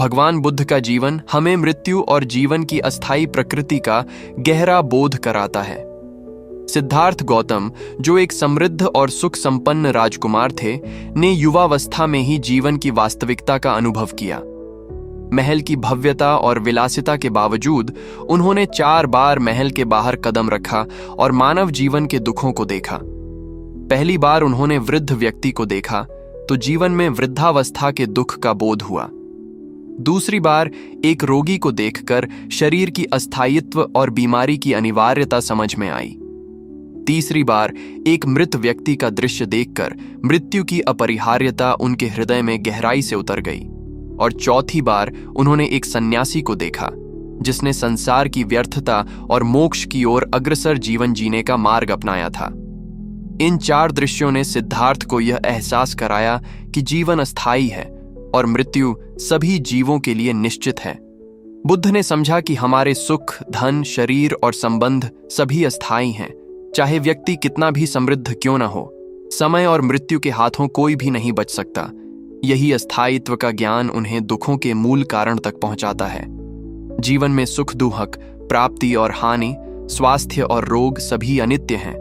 भगवान बुद्ध का जीवन हमें मृत्यु और जीवन की अस्थायी प्रकृति का गहरा बोध कराता है। सिद्धार्थ गौतम, जो एक समृद्ध और सुख संपन्न राजकुमार थे, ने युवावस्था में ही जीवन की वास्तविकता का अनुभव किया। महल की भव्यता और विलासिता के बावजूद उन्होंने 4 बार महल के बाहर कदम रखा और मानव जीवन के दुखों को देखा। पहली बार उन्होंने वृद्ध व्यक्ति को देखा तो जीवन में वृद्धावस्था के दुख का बोध हुआ। दूसरी बार एक रोगी को देखकर शरीर की अस्थायित्व और बीमारी की अनिवार्यता समझ में आई। तीसरी बार एक मृत व्यक्ति का दृश्य देखकर मृत्यु की अपरिहार्यता उनके हृदय में गहराई से उतर गई। और चौथी बार उन्होंने एक सन्यासी को देखा जिसने संसार की व्यर्थता और मोक्ष की ओर अग्रसर जीवन जीने का मार्ग अपनाया था। इन 4 दृश्यों ने सिद्धार्थ को यह एहसास कराया कि जीवन अस्थायी है और मृत्यु सभी जीवों के लिए निश्चित है। बुद्ध ने समझा कि हमारे सुख, धन, शरीर और संबंध सभी अस्थायी हैं, चाहे व्यक्ति कितना भी समृद्ध क्यों न हो। समय और मृत्यु के हाथों कोई भी नहीं बच सकता। यही अस्थायित्व का ज्ञान उन्हें दुखों के मूल कारण तक पहुंचाता है। जीवन में सुख दुख, प्राप्ति और हानि, स्वास्थ्य और रोग सभी अनित्य हैं।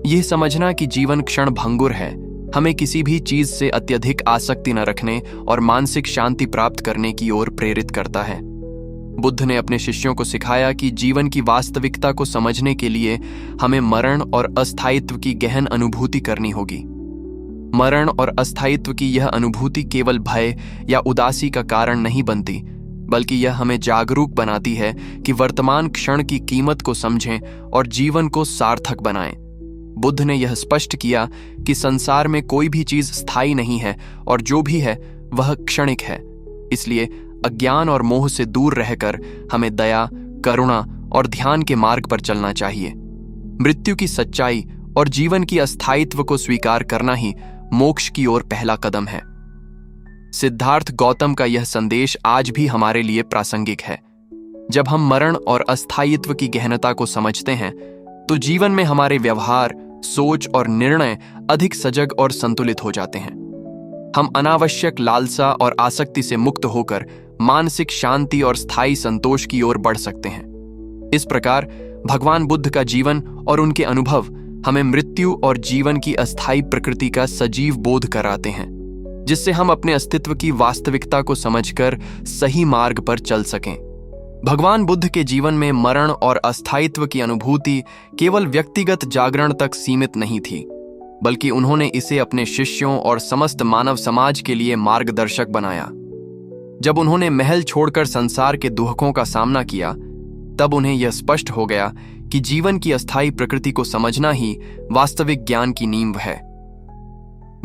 यह समझना कि जीवन क्षण भंगुर है हमें किसी भी चीज से अत्यधिक आसक्ति न रखने और मानसिक शांति प्राप्त करने की ओर प्रेरित करता है। बुद्ध ने अपने शिष्यों को सिखाया कि जीवन की वास्तविकता को समझने के लिए हमें मरण और अस्थायित्व की गहन अनुभूति करनी होगी। मरण और अस्थायित्व की यह अनुभूति केवल भय या उदासी का कारण नहीं बनती, बल्कि यह हमें जागरूक बनाती है कि वर्तमान क्षण की कीमत को समझें और जीवन को सार्थक बनाएं। बुद्ध ने यह स्पष्ट किया कि संसार में कोई भी चीज स्थायी नहीं है और जो भी है वह क्षणिक है। इसलिए अज्ञान और मोह से दूर रहकर हमें दया, करुणा और ध्यान के मार्ग पर चलना चाहिए। मृत्यु की सच्चाई और जीवन की अस्थायित्व को स्वीकार करना ही मोक्ष की ओर पहला कदम है। सिद्धार्थ गौतम का यह संदेश आज भी हमारे लिए प्रासंगिक है। जब हम मरण और अस्थायित्व की गहनता को समझते हैं तो जीवन में हमारे व्यवहार, सोच और निर्णय अधिक सजग और संतुलित हो जाते हैं। हम अनावश्यक लालसा और आसक्ति से मुक्त होकर मानसिक शांति और स्थायी संतोष की ओर बढ़ सकते हैं। इस प्रकार भगवान बुद्ध का जीवन और उनके अनुभव हमें मृत्यु और जीवन की अस्थायी प्रकृति का सजीव बोध कराते हैं, जिससे हम अपने अस्तित्व की वास्तविकता को समझकर सही मार्ग पर चल सकें। भगवान बुद्ध के जीवन में मरण और अस्थायित्व की अनुभूति केवल व्यक्तिगत जागरण तक सीमित नहीं थी, बल्कि उन्होंने इसे अपने शिष्यों और समस्त मानव समाज के लिए मार्गदर्शक बनाया। जब उन्होंने महल छोड़कर संसार के दुखों का सामना किया, तब उन्हें यह स्पष्ट हो गया कि जीवन की अस्थायी प्रकृति को समझना ही वास्तविक ज्ञान की नींव है।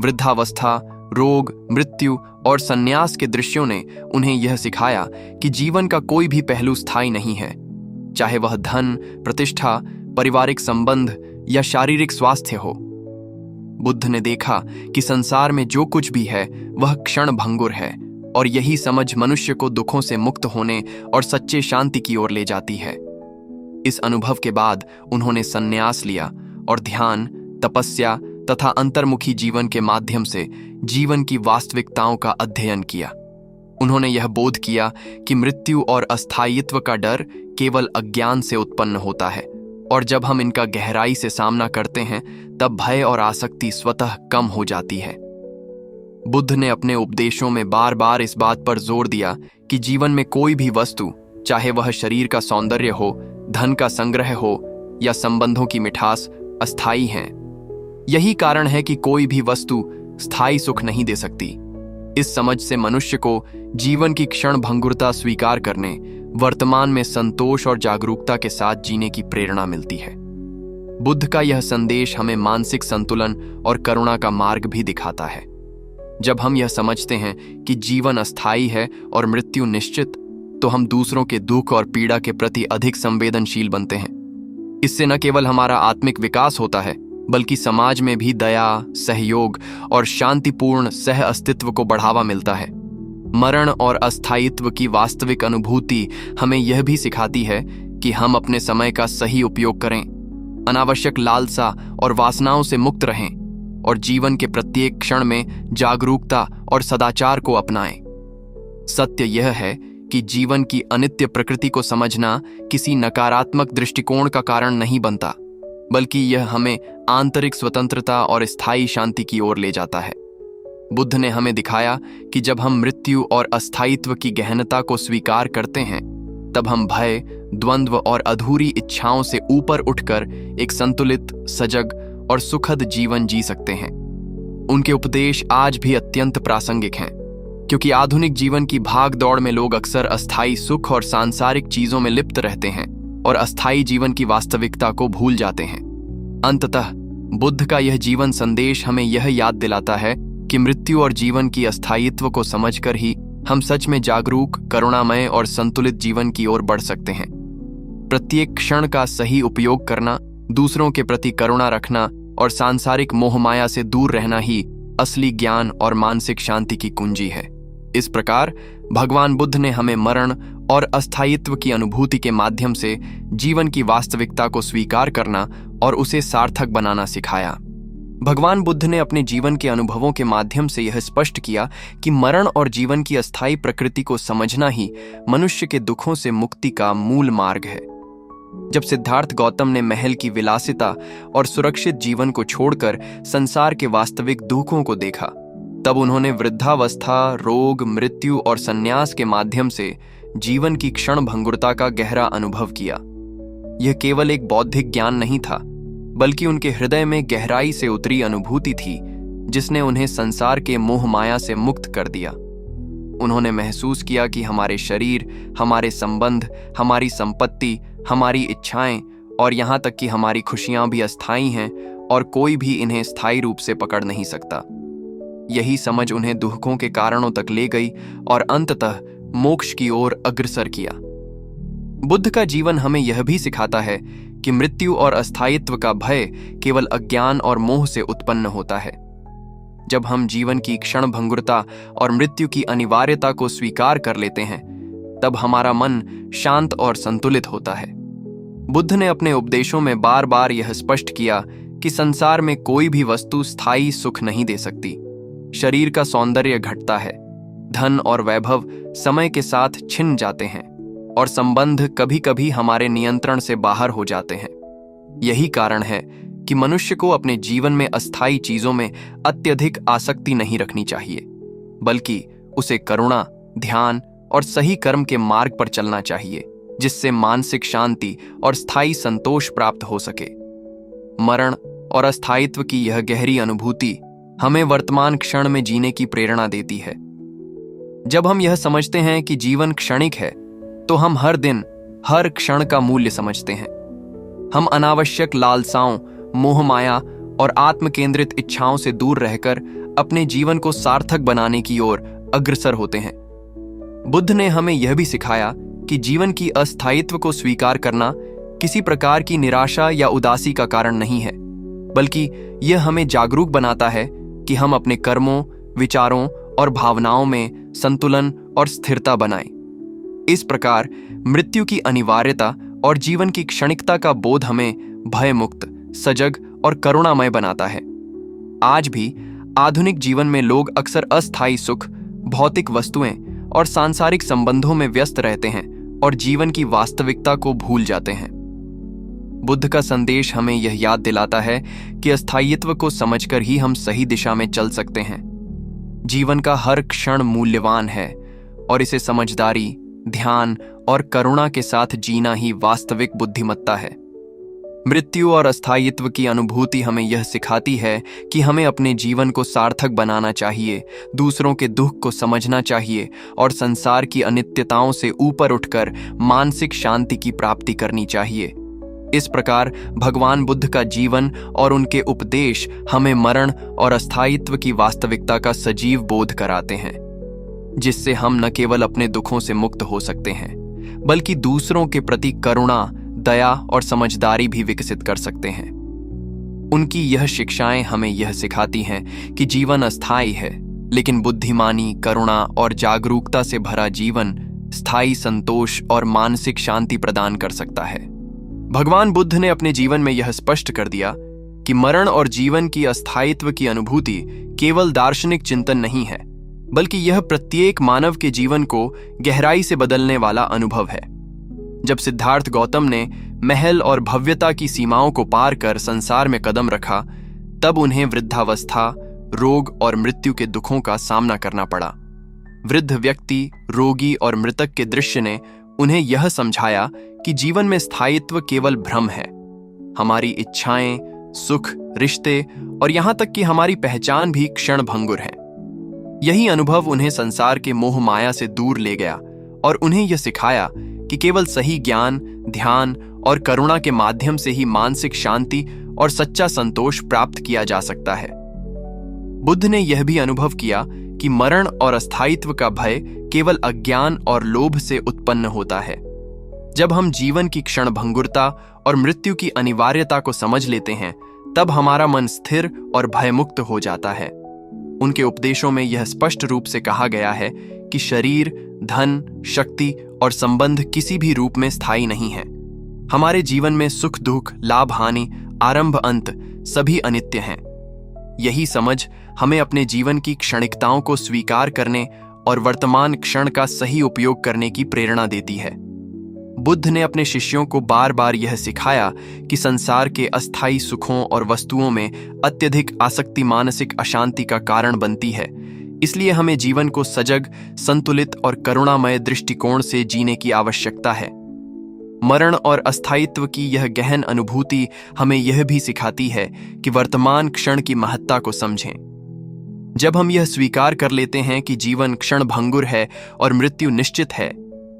वृद्धावस्था, रोग, मृत्यु और संन्यास के दृश्यों ने उन्हें यह सिखाया कि जीवन का कोई भी पहलू स्थायी नहीं है, चाहे वह धन, प्रतिष्ठा, पारिवारिक संबंध या शारीरिक स्वास्थ्य हो। बुद्ध ने देखा कि संसार में जो कुछ भी है वह क्षण भंगुर है और यही समझ मनुष्य को दुखों से मुक्त होने और सच्चे शांति की ओर ले जाती है। इस अनुभव के बाद उन्होंने संन्यास लिया और ध्यान, तपस्या तथा अंतर्मुखी जीवन के माध्यम से जीवन की वास्तविकताओं का अध्ययन किया। उन्होंने यह बोध किया कि मृत्यु और अस्थायित्व का डर केवल अज्ञान से उत्पन्न होता है और जब हम इनका गहराई से सामना करते हैं तब भय और आसक्ति स्वतः कम हो जाती है। बुद्ध ने अपने उपदेशों में बार बार इस बात पर जोर दिया कि जीवन में कोई भी वस्तु, चाहे वह शरीर का सौंदर्य हो, धन का संग्रह हो या संबंधों की मिठास, अस्थायी हैं। यही कारण है कि कोई भी वस्तु स्थायी सुख नहीं दे सकती। इस समझ से मनुष्य को जीवन की क्षण भंगुरता स्वीकार करने, वर्तमान में संतोष और जागरूकता के साथ जीने की प्रेरणा मिलती है। बुद्ध का यह संदेश हमें मानसिक संतुलन और करुणा का मार्ग भी दिखाता है। जब हम यह समझते हैं कि जीवन अस्थायी है और मृत्यु निश्चित, तो हम दूसरों के दुख और पीड़ा के प्रति अधिक संवेदनशील बनते हैं। इससे न केवल हमारा आत्मिक विकास होता है, बल्कि समाज में भी दया, सहयोग और शांतिपूर्ण सह अस्तित्व को बढ़ावा मिलता है। मरण और अस्थायित्व की वास्तविक अनुभूति हमें यह भी सिखाती है कि हम अपने समय का सही उपयोग करें, अनावश्यक लालसा और वासनाओं से मुक्त रहें और जीवन के प्रत्येक क्षण में जागरूकता और सदाचार को अपनाएं। सत्य यह है कि जीवन की अनित्य प्रकृति को समझना किसी नकारात्मक दृष्टिकोण का कारण नहीं बनता, बल्कि यह हमें आंतरिक स्वतंत्रता और स्थायी शांति की ओर ले जाता है। बुद्ध ने हमें दिखाया कि जब हम मृत्यु और अस्थायित्व की गहनता को स्वीकार करते हैं, तब हम भय, द्वंद्व और अधूरी इच्छाओं से ऊपर उठकर एक संतुलित, सजग और सुखद जीवन जी सकते हैं। उनके उपदेश आज भी अत्यंत प्रासंगिक हैं, क्योंकि आधुनिक जीवन की भाग दौड़ में लोग अक्सर अस्थायी सुख और सांसारिक चीजों में लिप्त रहते हैं और अस्थायी जीवन की वास्तविकता को भूल जाते हैं। अंततः बुद्ध का यह जीवन संदेश हमें यह याद दिलाता है कि मृत्यु और जीवन की अस्थायित्व को समझकर ही हम सच में जागरूक, करुणामय और संतुलित जीवन की ओर बढ़ सकते हैं। प्रत्येक क्षण का सही उपयोग करना, दूसरों के प्रति करुणा रखना और सांसारिक मोहमाया से दूर रहना ही असली ज्ञान और मानसिक शांति की कुंजी है। इस प्रकार भगवान बुद्ध ने हमें मरण और अस्थायित्व की अनुभूति के माध्यम से जीवन की वास्तविकता को स्वीकार करना और उसे सार्थक बनाना सिखाया। भगवान बुद्ध ने अपने जीवन के अनुभवों के माध्यम से यह स्पष्ट किया कि मरण और जीवन की अस्थायी प्रकृति को समझना ही मनुष्य के दुखों से मुक्ति का मूल मार्ग है। जब सिद्धार्थ गौतम ने महल की विलासिता और सुरक्षित जीवन को छोड़कर संसार के वास्तविक दुखों को देखा, तब उन्होंने वृद्धावस्था, रोग, मृत्यु और संन्यास के माध्यम से जीवन की क्षण भंगुरता का गहरा अनुभव किया। यह केवल एक बौद्धिक ज्ञान नहीं था, बल्कि उनके हृदय में गहराई से उतरी अनुभूति थी, जिसने उन्हें संसार के मोह माया से मुक्त कर दिया। उन्होंने महसूस किया कि हमारे शरीर, हमारे संबंध, हमारी संपत्ति, हमारी इच्छाएं और यहाँ तक कि हमारी खुशियां भी अस्थायी हैं और कोई भी इन्हें स्थायी रूप से पकड़ नहीं सकता। यही समझ उन्हें दुखों के कारणों तक ले गई और अंततः मोक्ष की ओर अग्रसर किया। बुद्ध का जीवन हमें यह भी सिखाता है कि मृत्यु और अस्थायित्व का भय केवल अज्ञान और मोह से उत्पन्न होता है। जब हम जीवन की क्षण भंगुरता और मृत्यु की अनिवार्यता को स्वीकार कर लेते हैं, तब हमारा मन शांत और संतुलित होता है। बुद्ध ने अपने उपदेशों में बार बार यह स्पष्ट किया कि संसार में कोई भी वस्तु स्थायी सुख नहीं दे सकती। शरीर का सौंदर्य घटता है, धन और वैभव समय के साथ छिन जाते हैं और संबंध कभी कभी हमारे नियंत्रण से बाहर हो जाते हैं। यही कारण है कि मनुष्य को अपने जीवन में अस्थायी चीजों में अत्यधिक आसक्ति नहीं रखनी चाहिए, बल्कि उसे करुणा, ध्यान और सही कर्म के मार्ग पर चलना चाहिए, जिससे मानसिक शांति और स्थायी संतोष प्राप्त हो सके। मरण और अस्थायित्व की यह गहरी अनुभूति हमें वर्तमान क्षण में जीने की प्रेरणा देती है। जब हम यह समझते हैं कि जीवन क्षणिक है, तो हम हर दिन, हर क्षण का मूल्य समझते हैं। हम अनावश्यक लालसाओं, मोह माया और आत्मकेंद्रित इच्छाओं से दूर रहकर अपने जीवन को सार्थक बनाने की ओर अग्रसर होते हैं। बुद्ध ने हमें यह भी सिखाया कि जीवन की अस्थायित्व को स्वीकार करना किसी प्रकार की निराशा या उदासी का कारण नहीं है, बल्कि यह हमें जागरूक बनाता है कि हम अपने कर्मों, विचारों और भावनाओं में संतुलन और स्थिरता बनाएं। इस प्रकार मृत्यु की अनिवार्यता और जीवन की क्षणिकता का बोध हमें भयमुक्त, सजग और करुणामय बनाता है। आज भी आधुनिक जीवन में लोग अक्सर अस्थायी सुख, भौतिक वस्तुएं और सांसारिक संबंधों में व्यस्त रहते हैं और जीवन की वास्तविकता को भूल जाते हैं। बुद्ध का संदेश हमें यह याद दिलाता है कि अस्थायित्व को समझकर ही हम सही दिशा में चल सकते हैं। जीवन का हर क्षण मूल्यवान है और इसे समझदारी, ध्यान और करुणा के साथ जीना ही वास्तविक बुद्धिमत्ता है। मृत्यु और अस्थायित्व की अनुभूति हमें यह सिखाती है कि हमें अपने जीवन को सार्थक बनाना चाहिए, दूसरों के दुख को समझना चाहिए और संसार की अनित्यताओं से ऊपर उठकर मानसिक शांति की प्राप्ति करनी चाहिए। इस प्रकार भगवान बुद्ध का जीवन और उनके उपदेश हमें मरण और अस्थायित्व की वास्तविकता का सजीव बोध कराते हैं, जिससे हम न केवल अपने दुखों से मुक्त हो सकते हैं, बल्कि दूसरों के प्रति करुणा, दया और समझदारी भी विकसित कर सकते हैं। उनकी यह शिक्षाएं हमें यह सिखाती हैं कि जीवन अस्थायी है, लेकिन बुद्धिमानी, करुणा और जागरूकता से भरा जीवन स्थायी संतोष और मानसिक शांति प्रदान कर सकता है। भगवान बुद्ध ने अपने जीवन में यह स्पष्ट कर दिया कि मरण और जीवन की अस्थायित्व की अनुभूति केवल दार्शनिक चिंतन नहीं है, बल्कि यह प्रत्येक मानव के जीवन को गहराई से बदलने वाला अनुभव है। जब सिद्धार्थ गौतम ने महल और भव्यता की सीमाओं को पार कर संसार में कदम रखा, तब उन्हें वृद्धावस्था, रोग और मृत्यु के दुखों का सामना करना पड़ा। वृद्ध व्यक्ति, रोगी और मृतक के दृश्य ने उन्हें यह समझाया कि जीवन में स्थायित्व केवल भ्रम है। हमारी इच्छाएं, सुख, रिश्ते और यहां तक कि हमारी पहचान भी क्षणभंगुर है। यही अनुभव उन्हें संसार के मोह माया से दूर ले गया और उन्हें यह सिखाया कि केवल सही ज्ञान, ध्यान और करुणा के माध्यम से ही मानसिक शांति और सच्चा संतोष प्राप्त किया जा सकता है। बुद्ध ने यह भी अनुभव किया कि मरण और अस्थायित्व का भय केवल अज्ञान और लोभ से उत्पन्न होता है। जब हम जीवन की क्षणभंगुरता और मृत्यु की अनिवार्यता को समझ लेते हैं, तब हमारा मन स्थिर और भयमुक्त हो जाता है। उनके उपदेशों में यह स्पष्ट रूप से कहा गया है कि शरीर, धन, शक्ति और संबंध किसी भी रूप में स्थायी नहीं है। हमारे जीवन में सुख दुख, लाभ हानि, आरंभ अंत सभी अनित्य हैं। यही समझ हमें अपने जीवन की क्षणिकताओं को स्वीकार करने और वर्तमान क्षण का सही उपयोग करने की प्रेरणा देती है। बुद्ध ने अपने शिष्यों को बार बार यह सिखाया कि संसार के अस्थायी सुखों और वस्तुओं में अत्यधिक आसक्ति मानसिक अशांति का कारण बनती है। इसलिए हमें जीवन को सजग, संतुलित और करुणामय दृष्टिकोण से जीने की आवश्यकता है। मरण और अस्थायित्व की यह गहन अनुभूति हमें यह भी सिखाती है कि वर्तमान क्षण की महत्ता को समझें। जब हम यह स्वीकार कर लेते हैं कि जीवन क्षणभंगुर है और मृत्यु निश्चित है,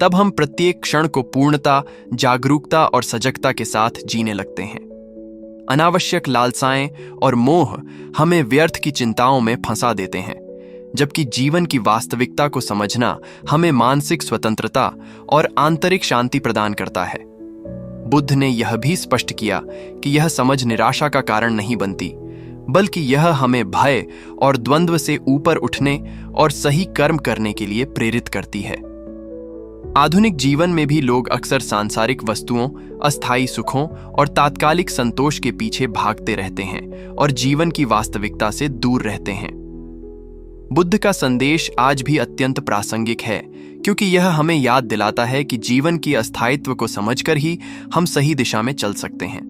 तब हम प्रत्येक क्षण को पूर्णता, जागरूकता और सजगता के साथ जीने लगते हैं। अनावश्यक लालसाएं और मोह हमें व्यर्थ की चिंताओं में फंसा देते हैं, जबकि जीवन की वास्तविकता को समझना हमें मानसिक स्वतंत्रता और आंतरिक शांति प्रदान करता है। बुद्ध ने यह भी स्पष्ट किया कि यह समझ निराशा का कारण नहीं बनती, बल्कि यह हमें भय और द्वंद्व से ऊपर उठने और सही कर्म करने के लिए प्रेरित करती है। आधुनिक जीवन में भी लोग अक्सर सांसारिक वस्तुओं, अस्थायी सुखों और तात्कालिक संतोष के पीछे भागते रहते हैं और जीवन की वास्तविकता से दूर रहते हैं। बुद्ध का संदेश आज भी अत्यंत प्रासंगिक है, क्योंकि यह हमें याद दिलाता है कि जीवन की अस्थायित्व को समझकर ही हम सही दिशा में चल सकते हैं।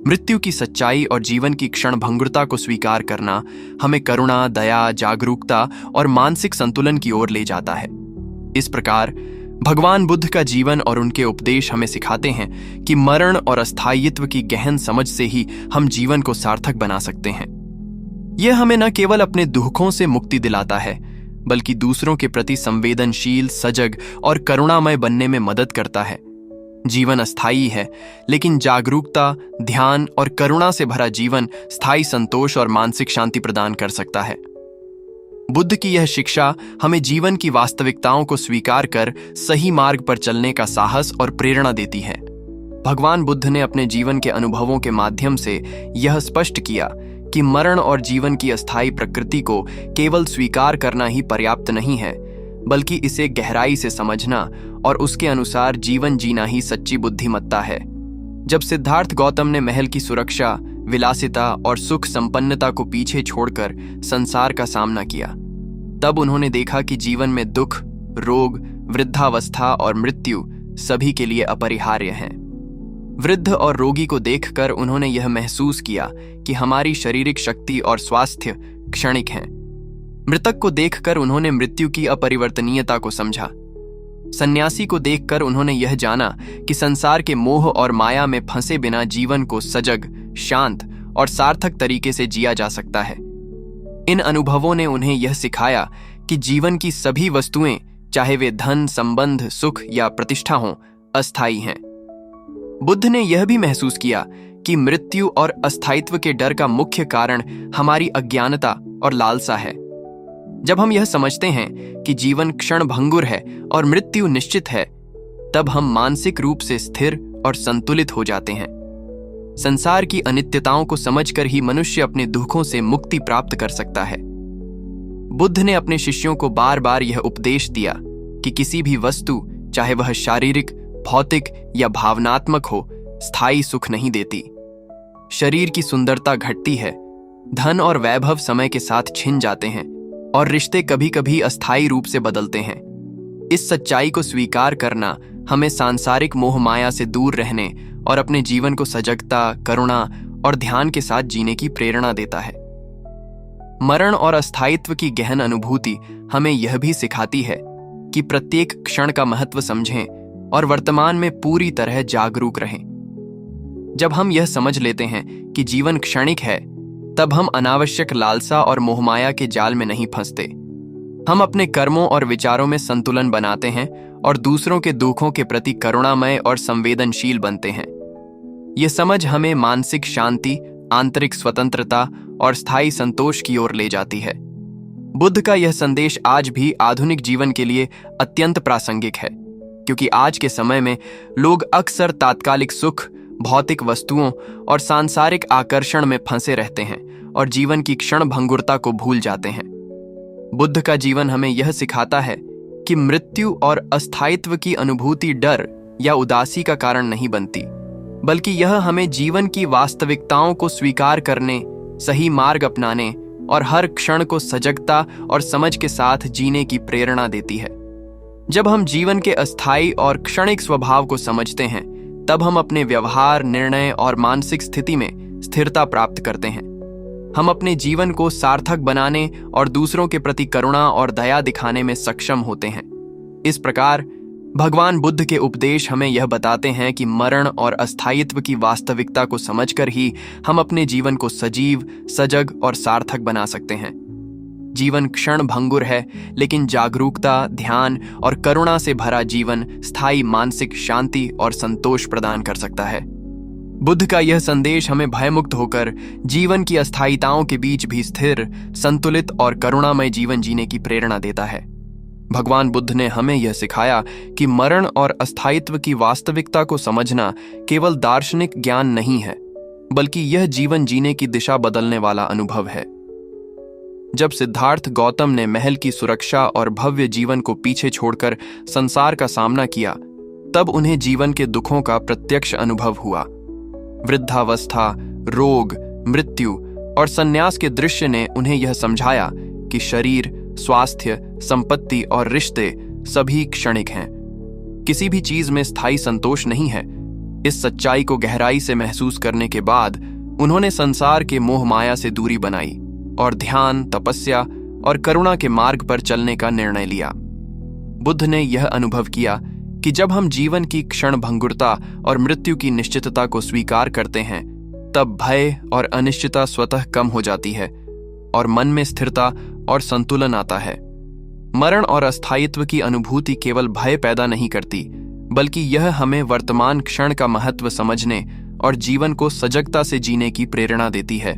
मृत्यु की सच्चाई और जीवन की क्षणभंगुरता को स्वीकार करना हमें करुणा, दया, जागरूकता और मानसिक संतुलन की ओर ले जाता है। इस प्रकार भगवान बुद्ध का जीवन और उनके उपदेश हमें सिखाते हैं कि मरण और अस्थायित्व की गहन समझ से ही हम जीवन को सार्थक बना सकते हैं। यह हमें न केवल अपने दुखों से मुक्ति दिलाता है, बल्कि दूसरों के प्रति संवेदनशील, सजग और करुणामय बनने में मदद करता है। जीवन अस्थायी है, लेकिन जागरूकता, ध्यान और करुणा से भरा जीवन स्थायी संतोष और मानसिक शांति प्रदान कर सकता है। बुद्ध की यह शिक्षा हमें जीवन की वास्तविकताओं को स्वीकार कर सही मार्ग पर चलने का साहस और प्रेरणा देती है। भगवान बुद्ध ने अपने जीवन के अनुभवों के माध्यम से यह स्पष्ट किया कि मरण और जीवन की अस्थायी प्रकृति को केवल स्वीकार करना ही पर्याप्त नहीं है, बल्कि इसे गहराई से समझना और उसके अनुसार जीवन जीना ही सच्ची बुद्धिमत्ता है। जब सिद्धार्थ गौतम ने महल की सुरक्षा, विलासिता और सुख संपन्नता को पीछे छोड़कर संसार का सामना किया, तब उन्होंने देखा कि जीवन में दुख, रोग, वृद्धावस्था और मृत्यु सभी के लिए अपरिहार्य हैं। वृद्ध और रोगी को देखकर उन्होंने यह महसूस किया कि हमारी शारीरिक शक्ति और स्वास्थ्य क्षणिक हैं। मृतक को देखकर उन्होंने मृत्यु की अपरिवर्तनीयता को समझा। सन्यासी को देखकर उन्होंने यह जाना कि संसार के मोह और माया में फंसे बिना जीवन को सजग, शांत और सार्थक तरीके से जिया जा सकता है। इन अनुभवों ने उन्हें यह सिखाया कि जीवन की सभी वस्तुएं, चाहे वे धन, संबंध, सुख या प्रतिष्ठा हों, अस्थायी हैं। बुद्ध ने यह भी महसूस किया कि मृत्यु और अस्थायित्व के डर का मुख्य कारण हमारी अज्ञानता और लालसा है। जब हम यह समझते हैं कि जीवन क्षणभंगुर है और मृत्यु निश्चित है, तब हम मानसिक रूप से स्थिर और संतुलित हो जाते हैं। संसार की अनित्यताओं को समझकर ही मनुष्य अपने दुखों से मुक्ति प्राप्त कर सकता है। बुद्ध ने अपने शिष्यों को बार बार यह उपदेश दिया कि किसी भी वस्तु, चाहे वह शारीरिक, भौतिक या भावनात्मक हो, स्थायी सुख नहीं देती। शरीर की सुंदरता घटती है, धन और वैभव समय के साथ छिन जाते हैं, और रिश्ते कभी कभी अस्थायी रूप से बदलते हैं। इस सच्चाई को स्वीकार करना हमें सांसारिक मोह माया से दूर रहने और अपने जीवन को सजगता, करुणा और ध्यान के साथ जीने की प्रेरणा देता है। मरण और अस्थायित्व की गहन अनुभूति हमें यह भी सिखाती है कि प्रत्येक क्षण का महत्व समझें और वर्तमान में पूरी तरह जागरूक रहें। जब हम यह समझ लेते हैं कि जीवन क्षणिक है, तब हम अनावश्यक लालसा और मोहमाया के जाल में नहीं फंसते। हम अपने कर्मों और विचारों में संतुलन बनाते हैं और दूसरों के दुखों के प्रति करुणामय और संवेदनशील बनते हैं। यह समझ हमें मानसिक शांति, आंतरिक स्वतंत्रता और स्थायी संतोष की ओर ले जाती है। बुद्ध का यह संदेश आज भी आधुनिक जीवन के लिए अत्यंत प्रासंगिक है, क्योंकि आज के समय में लोग अक्सर तात्कालिक सुख, भौतिक वस्तुओं और सांसारिक आकर्षण में फंसे रहते हैं और जीवन की क्षण भंगुरता को भूल जाते हैं। बुद्ध का जीवन हमें यह सिखाता है कि मृत्यु और अस्थायित्व की अनुभूति डर या उदासी का कारण नहीं बनती, बल्कि यह हमें जीवन की वास्तविकताओं को स्वीकार करने, सही मार्ग अपनाने और हर क्षण को सजगता और समझ के साथ जीने की प्रेरणा देती है। जब हम जीवन के अस्थायी और क्षणिक स्वभाव को समझते हैं, तब हम अपने व्यवहार, निर्णय और मानसिक स्थिति में स्थिरता प्राप्त करते हैं। हम अपने जीवन को सार्थक बनाने और दूसरों के प्रति करुणा और दया दिखाने में सक्षम होते हैं। इस प्रकार भगवान बुद्ध के उपदेश हमें यह बताते हैं कि मरण और अस्थायित्व की वास्तविकता को समझकर ही हम अपने जीवन को सजीव, सजग और सार्थक बना सकते हैं। जीवन क्षण भंगुर है, लेकिन जागरूकता, ध्यान और करुणा से भरा जीवन स्थायी मानसिक शांति और संतोष प्रदान कर सकता है। बुद्ध का यह संदेश हमें भयमुक्त होकर जीवन की अस्थायिताओं के बीच भी स्थिर, संतुलित और करुणामय जीवन जीने की प्रेरणा देता है। भगवान बुद्ध ने हमें यह सिखाया कि मरण और अस्थायित्व की वास्तविकता को समझना केवल दार्शनिक ज्ञान नहीं है, बल्कि यह जीवन जीने की दिशा बदलने वाला अनुभव है। जब सिद्धार्थ गौतम ने महल की सुरक्षा और भव्य जीवन को पीछे छोड़कर संसार का सामना किया, तब उन्हें जीवन के दुखों का प्रत्यक्ष अनुभव हुआ। वृद्धावस्था, रोग, मृत्यु और संन्यास के दृश्य ने उन्हें यह समझाया कि शरीर, स्वास्थ्य, संपत्ति और रिश्ते सभी क्षणिक हैं। किसी भी चीज में स्थायी संतोष नहीं है। इस सच्चाई को गहराई से महसूस करने के बाद उन्होंने संसार के मोह माया से दूरी बनाई और ध्यान, तपस्या और करुणा के मार्ग पर चलने का निर्णय लिया। बुद्ध ने यह अनुभव किया कि जब हम जीवन की क्षण भंगुरता और मृत्यु की निश्चितता को स्वीकार करते हैं, तब भय और अनिश्चितता स्वतः कम हो जाती है और मन में स्थिरता और संतुलन आता है। मरण और अस्थायित्व की अनुभूति केवल भय पैदा नहीं करती, बल्कि यह हमें वर्तमान क्षण का महत्व समझने और जीवन को सजगता से जीने की प्रेरणा देती है।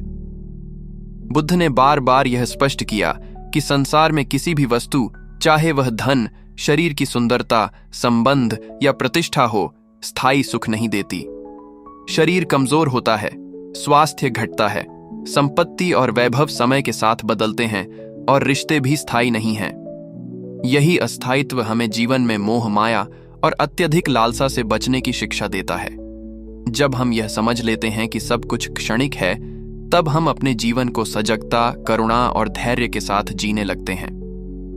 बुद्ध ने बार बार यह स्पष्ट किया कि संसार में किसी भी वस्तु, चाहे वह धन, शरीर की सुंदरता, संबंध या प्रतिष्ठा हो, स्थायी सुख नहीं देती। शरीर कमजोर होता है, स्वास्थ्य घटता है, संपत्ति और वैभव समय के साथ बदलते हैं और रिश्ते भी स्थायी नहीं हैं। यही अस्थायित्व हमें जीवन में मोह माया और अत्यधिक लालसा से बचने की शिक्षा देता है। जब हम यह समझ लेते हैं कि सब कुछ क्षणिक है, तब हम अपने जीवन को सजगता, करुणा और धैर्य के साथ जीने लगते हैं।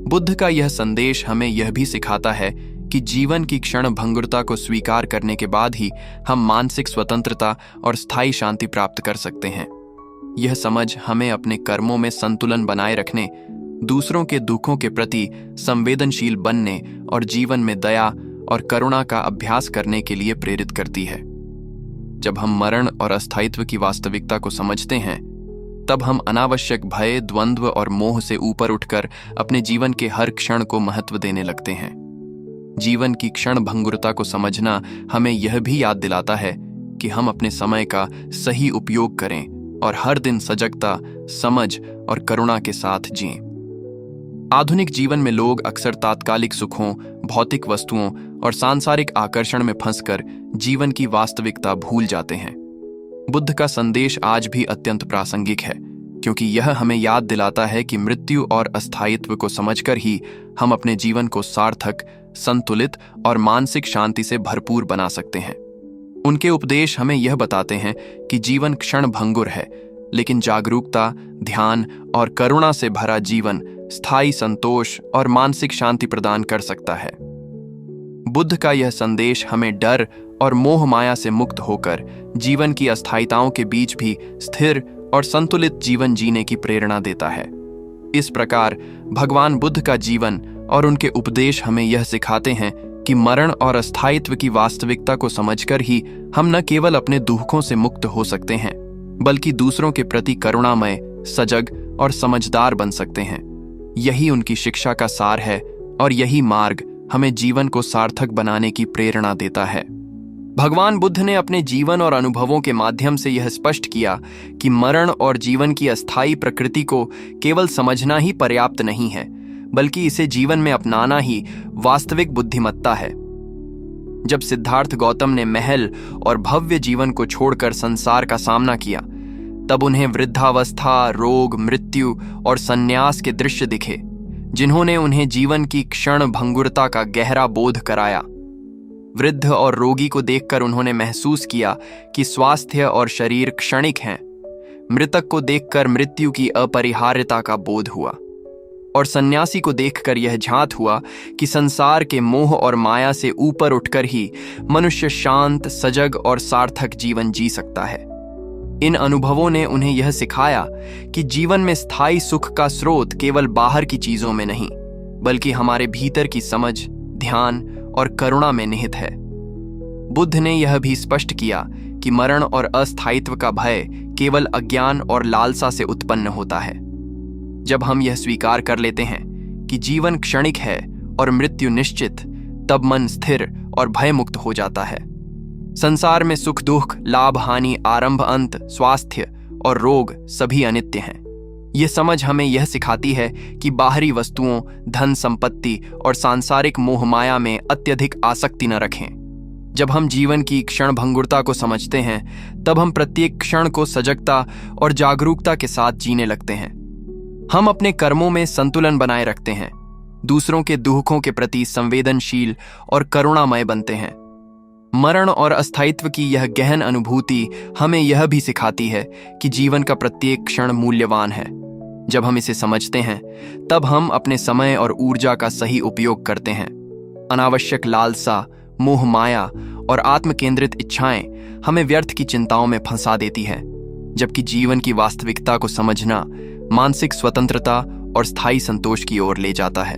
बुद्ध का यह संदेश हमें यह भी सिखाता है कि जीवन की क्षण भंगुरता को स्वीकार करने के बाद ही हम मानसिक स्वतंत्रता और स्थायी शांति प्राप्त कर सकते हैं। यह समझ हमें अपने कर्मों में संतुलन बनाए रखने, दूसरों के दुखों के प्रति संवेदनशील बनने और जीवन में दया और करुणा का अभ्यास करने के लिए प्रेरित करती है। जब हम मरण और अस्थायित्व की वास्तविकता को समझते हैं, तब हम अनावश्यक भय, द्वंद्व और मोह से ऊपर उठकर अपने जीवन के हर क्षण को महत्व देने लगते हैं। जीवन की क्षण भंगुरता को समझना हमें यह भी याद दिलाता है कि हम अपने समय का सही उपयोग करें और हर दिन सजगता, समझ और करुणा के साथ जिएं। आधुनिक जीवन में लोग अक्सर तात्कालिक सुखों, भौतिक वस्तुओं और सांसारिक आकर्षण में फंसकर जीवन की वास्तविकता भूल जाते हैं। बुद्ध का संदेश आज भी अत्यंत प्रासंगिक है, क्योंकि यह हमें याद दिलाता है कि मृत्यु और अस्थायित्व को समझकर ही हम अपने जीवन को सार्थक, संतुलित और मानसिक शांति से भरपूर बना सकते हैं। उनके उपदेश हमें यह बताते हैं कि जीवन क्षण भंगुर है, लेकिन जागरूकता, ध्यान और करुणा से भरा जीवन स्थायी संतोष और मानसिक शांति प्रदान कर सकता है। बुद्ध का यह संदेश हमें डर और मोह माया से मुक्त होकर जीवन की अस्थायिताओं के बीच भी स्थिर और संतुलित जीवन जीने की प्रेरणा देता है। इस प्रकार भगवान बुद्ध का जीवन और उनके उपदेश हमें यह सिखाते हैं कि मरण और अस्थायित्व की वास्तविकता को समझकर ही हम न केवल अपने दुखों से मुक्त हो सकते हैं, बल्कि दूसरों के प्रति करुणामय, सजग और समझदार बन सकते हैं। यही उनकी शिक्षा का सार है और यही मार्ग हमें जीवन को सार्थक बनाने की प्रेरणा देता है। भगवान बुद्ध ने अपने जीवन और अनुभवों के माध्यम से यह स्पष्ट किया कि मरण और जीवन की अस्थायी प्रकृति को केवल समझना ही पर्याप्त नहीं है, बल्कि इसे जीवन में अपनाना ही वास्तविक बुद्धिमत्ता है। जब सिद्धार्थ गौतम ने महल और भव्य जीवन को छोड़कर संसार का सामना किया, तब उन्हें वृद्धावस्था, रोग, मृत्यु और संन्यास के दृश्य दिखे, जिन्होंने उन्हें जीवन की क्षण भंगुरता का गहरा बोध कराया। वृद्ध और रोगी को देखकर उन्होंने महसूस किया कि स्वास्थ्य और शरीर क्षणिक हैं। मृतक को देखकर मृत्यु की अपरिहार्यता का बोध हुआ और सन्यासी को देखकर यह झांत हुआ कि संसार के मोह और माया से ऊपर उठकर ही मनुष्य शांत, सजग और सार्थक जीवन जी सकता है। इन अनुभवों ने उन्हें यह सिखाया कि जीवन में स्थायी सुख का स्रोत केवल बाहर की चीजों में नहीं, बल्कि हमारे भीतर की समझ, ध्यान और करुणा में निहित है। बुद्ध ने यह भी स्पष्ट किया कि मरण और अस्थायित्व का भय केवल अज्ञान और लालसा से उत्पन्न होता है। जब हम यह स्वीकार कर लेते हैं कि जीवन क्षणिक है और मृत्यु निश्चित, तब मन स्थिर और भयमुक्त हो जाता है। संसार में सुख दुख, लाभ हानि, आरंभ अंत, स्वास्थ्य और रोग सभी अनित्य हैं। यह समझ हमें यह सिखाती है कि बाहरी वस्तुओं, धन संपत्ति और सांसारिक मोह माया में अत्यधिक आसक्ति न रखें। जब हम जीवन की क्षण भंगुरता को समझते हैं, तब हम प्रत्येक क्षण को सजगता और जागरूकता के साथ जीने लगते हैं। हम अपने कर्मों में संतुलन बनाए रखते हैं, दूसरों के दुखों के प्रति संवेदनशील और करुणामय बनते हैं। मरण और अस्थायित्व की यह गहन अनुभूति हमें यह भी सिखाती है कि जीवन का प्रत्येक क्षण मूल्यवान है। जब हम इसे समझते हैं, तब हम अपने समय और ऊर्जा का सही उपयोग करते हैं। अनावश्यक लालसा, मोह माया और आत्म केंद्रित इच्छाएं हमें व्यर्थ की चिंताओं में फंसा देती है, जबकि जीवन की वास्तविकता को समझना मानसिक स्वतंत्रता और स्थायी संतोष की ओर ले जाता है।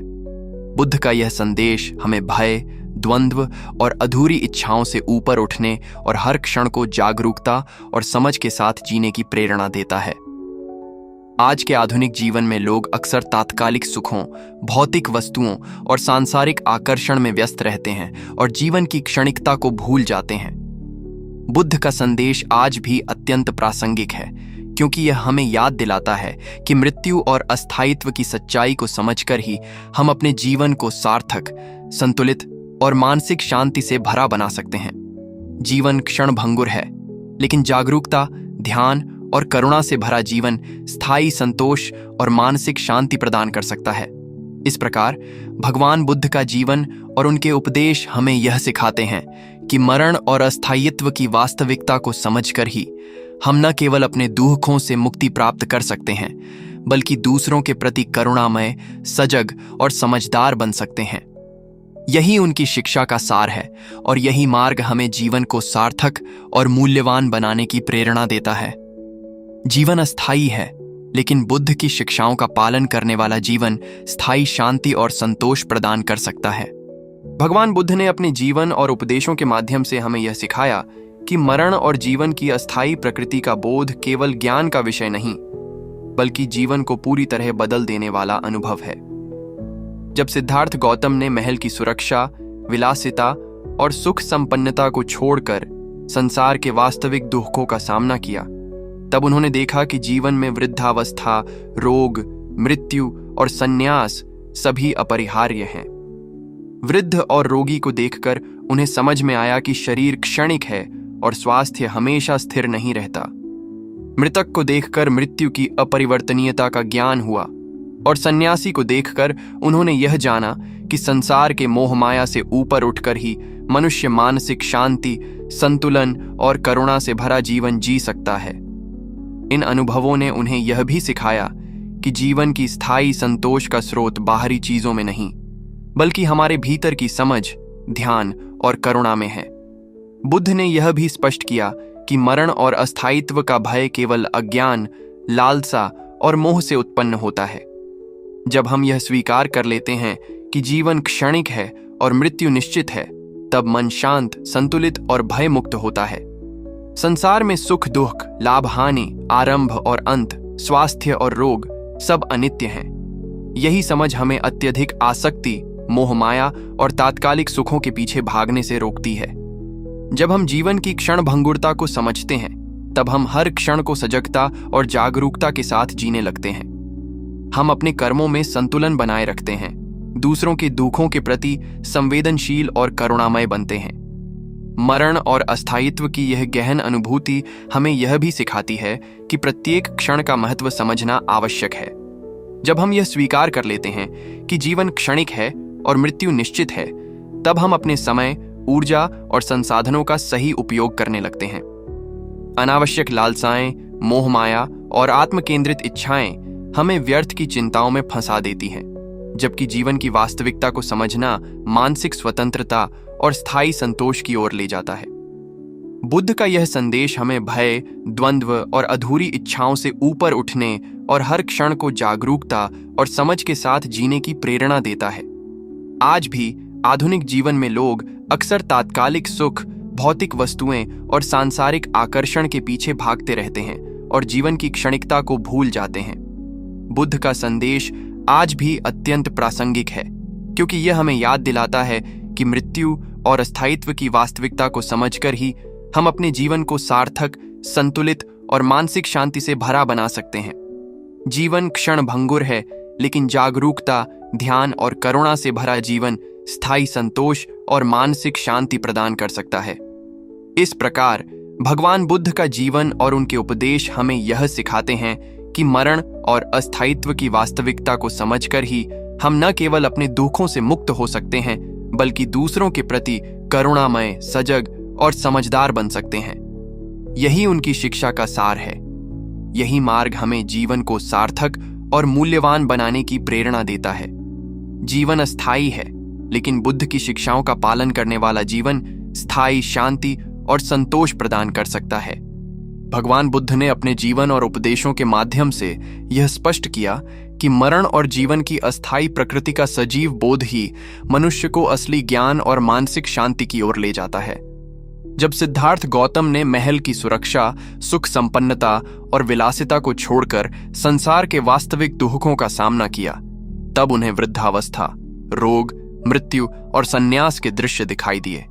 बुद्ध का यह संदेश हमें भय, द्वंद्व और अधूरी इच्छाओं से ऊपर उठने और हर क्षण को जागरूकता और समझ के साथ जीने की प्रेरणा देता है। आज के आधुनिक जीवन में लोग अक्सर तात्कालिक सुखों, भौतिक वस्तुओं और सांसारिक आकर्षण में व्यस्त रहते हैं और जीवन की क्षणिकता को भूल जाते हैं। बुद्ध का संदेश आज भी अत्यंत प्रासंगिक है, क्योंकि यह हमें याद दिलाता है कि मृत्यु और अस्थायित्व की सच्चाई को समझकर ही हम अपने जीवन को सार्थक, संतुलित और मानसिक शांति से भरा बना सकते हैं। जीवन क्षण भंगुर है, लेकिन जागरूकता, ध्यान और करुणा से भरा जीवन स्थायी संतोष और मानसिक शांति प्रदान कर सकता है। इस प्रकार भगवान बुद्ध का जीवन और उनके उपदेश हमें यह सिखाते हैं कि मरण और अस्थायित्व की वास्तविकता को समझकर ही हम न केवल अपने दुखों से मुक्ति प्राप्त कर सकते हैं, बल्कि दूसरों के प्रति करुणामय, सजग और समझदार बन सकते हैं। यही उनकी शिक्षा का सार है और यही मार्ग हमें जीवन को सार्थक और मूल्यवान बनाने की प्रेरणा देता है। जीवन अस्थायी है, लेकिन बुद्ध की शिक्षाओं का पालन करने वाला जीवन स्थायी शांति और संतोष प्रदान कर सकता है। भगवान बुद्ध ने अपने जीवन और उपदेशों के माध्यम से हमें यह सिखाया कि मरण और जीवन की अस्थायी प्रकृति का बोध केवल ज्ञान का विषय नहीं, बल्कि जीवन को पूरी तरह बदल देने वाला अनुभव है। जब सिद्धार्थ गौतम ने महल की सुरक्षा, विलासिता और सुख संपन्नता को छोड़कर संसार के वास्तविक दुखों का सामना किया, तब उन्होंने देखा कि जीवन में वृद्धावस्था, रोग, मृत्यु और संन्यास सभी अपरिहार्य हैं। वृद्ध और रोगी को देखकर उन्हें समझ में आया कि शरीर क्षणिक है और स्वास्थ्य हमेशा स्थिर नहीं रहता। मृतक को देखकर मृत्यु की अपरिवर्तनीयता का ज्ञान हुआ और सन्यासी को देखकर उन्होंने यह जाना कि संसार के मोह माया से ऊपर उठकर ही मनुष्य मानसिक शांति, संतुलन और करुणा से भरा जीवन जी सकता है। इन अनुभवों ने उन्हें यह भी सिखाया कि जीवन की स्थायी संतोष का स्रोत बाहरी चीजों में नहीं, बल्कि हमारे भीतर की समझ, ध्यान और करुणा में है। बुद्ध ने यह भी स्पष्ट किया कि मरण और अस्थायित्व का भय केवल अज्ञान, लालसा और मोह से उत्पन्न होता है। जब हम यह स्वीकार कर लेते हैं कि जीवन क्षणिक है और मृत्यु निश्चित है, तब मन शांत, संतुलित और भय मुक्त होता है। संसार में सुख दुख, लाभ हानि, आरंभ और अंत, स्वास्थ्य और रोग सब अनित्य हैं। यही समझ हमें अत्यधिक आसक्ति, मोह माया और तात्कालिक सुखों के पीछे भागने से रोकती है। जब हम जीवन की क्षण भंगुरता को समझते हैं, तब हम हर क्षण को सजगता और जागरूकता के साथ जीने लगते हैं। हम अपने कर्मों में संतुलन बनाए रखते हैं, दूसरों के दुखों के प्रति संवेदनशील और करुणामय बनते हैं। मरण और अस्थायित्व की यह गहन अनुभूति हमें यह भी सिखाती है कि प्रत्येक क्षण का महत्व समझना आवश्यक है। जब हम यह स्वीकार कर लेते हैं कि जीवन क्षणिक है और मृत्यु निश्चित है, तब हम अपने समय, ऊर्जा और संसाधनों का सही उपयोग करने लगते हैं। अनावश्यक लालसाएं, मोह माया और आत्मकेंद्रित इच्छाएं हमें व्यर्थ की चिंताओं में फंसा देती हैं, जबकि जीवन की वास्तविकता को समझना मानसिक स्वतंत्रता और स्थायी संतोष की ओर ले जाता है। बुद्ध का यह संदेश हमें भय, द्वंद्व और अधूरी इच्छाओं से ऊपर उठने और हर क्षण को जागरूकता और समझ के साथ जीने की प्रेरणा देता है। आज भी आधुनिक जीवन में लोग अक्सर तात्कालिक सुख, भौतिक वस्तुएं और सांसारिक आकर्षण के पीछे भागते रहते हैं और जीवन की क्षणिकता को भूल जाते हैं। बुद्ध का संदेश आज भी अत्यंत प्रासंगिक है, क्योंकि यह हमें याद दिलाता है कि मृत्यु और अस्थायित्व की वास्तविकता को समझकर ही हम अपने जीवन को सार्थक, संतुलित और मानसिक शांति से भरा बना सकते हैं। जीवन क्षण भंगुर है, लेकिन जागरूकता, ध्यान और करुणा से भरा जीवन स्थायी संतोष और मानसिक शांति प्रदान कर सकता है। इस प्रकार भगवान बुद्ध का जीवन और उनके उपदेश हमें यह सिखाते हैं कि मरण और अस्थायित्व की वास्तविकता को समझकर ही हम न केवल अपने दुखों से मुक्त हो सकते हैं, बल्कि दूसरों के प्रति करुणामय, सजग और समझदार बन सकते हैं। यही उनकी शिक्षा का सार है। यही मार्ग हमें जीवन को सार्थक और मूल्यवान बनाने की प्रेरणा देता है। जीवन अस्थायी है, लेकिन बुद्ध की शिक्षाओं का पालन करने वाला जीवन स्थायी शांति और संतोष प्रदान कर सकता है। भगवान बुद्ध ने अपने जीवन और उपदेशों के माध्यम से यह स्पष्ट किया कि मरण और जीवन की अस्थायी प्रकृति का सजीव बोध ही मनुष्य को असली ज्ञान और मानसिक शांति की ओर ले जाता है। जब सिद्धार्थ गौतम ने महल की सुरक्षा, सुख संपन्नता और विलासिता को छोड़कर संसार के वास्तविक दुखों का सामना किया, तब उन्हें वृद्धावस्था, रोग, मृत्यु और संन्यास के दृश्य दिखाई दिए।